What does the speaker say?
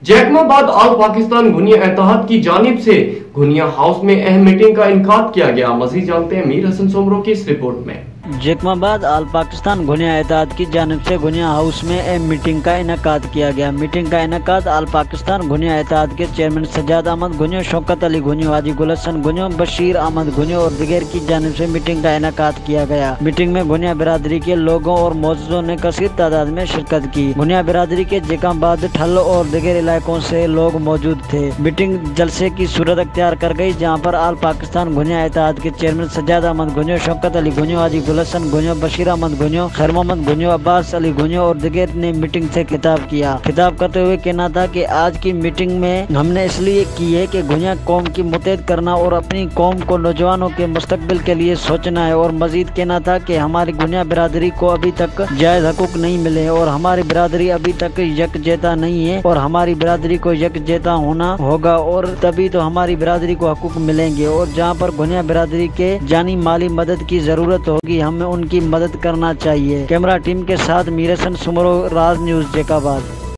जैकमाबाद आल पाकिस्तान गुनिया इत्तेहाद की जानिब से गुनिया हाउस में अहम मीटिंग का इनकाद किया गया। मजीद जानते हैं मीर हसन सोमरो की इस रिपोर्ट में। जैकमाबाद आल पाकिस्तान गुनिया इत्तेहाद की जानिब से गुनिया हाउस में अहम मीटिंग का इनकाद किया गया। मीटिंग का इनकाद आल पाकिस्तान गुनिया इत्तेहाद के चेयरमैन सज्जाद अहमद गुनिया, शौकत अली गुनिया, हाजी गुल हसन गुनिया, बशीर अहमद गुनिया और दिगर की जानिब से मीटिंग का इनकाद किया गया। मीटिंग में गुनिया बिरादरी के लोगों और मौजूदों ने कसीर तादाद में शिरकत की। गुनिया बिरादरी के जैकमाबाद, ठल और दिगर इलाकों से लोग मौजूद थे। मीटिंग जलसे की सूरत अख्तियार कर गई, जहाँ पर आल पाकिस्तान गुनिया इत्तेहाद के चेयरमैन सज्जाद अहमद गुनिया, शौकत अली गुनिया, हाजी गुल हसन गुनिया, बशीर अहमद गुनिया, खैर मोहम्मद गुनिया, अब्बास अली गुनिया और दिगर ने मीटिंग से खिताब किया। खिताब करते हुए कहना था कि आज की मीटिंग में हमने इसलिए की है कि गुनिया कौम की मुत्तहिद करना और अपनी कौम को नौजवानों के मुस्तकबिल के लिए सोचना है। और मजीद कहना था कि हमारी गुनिया बिरादरी को अभी तक जायज हकूक नहीं मिले और हमारी बिरादरी अभी तक यकजहता नहीं है और हमारी बिरादरी को यकजहता होना होगा और तभी तो हमारी बिरादरी को हकूक मिलेंगे। और जहाँ पर गुनिया बिरादरी के जानी माली मदद की जरूरत होगी, हमें उनकी मदद करना चाहिए। कैमरा टीम के साथ मीर हसन सोमरो, राज न्यूज़, जैकमाबाद।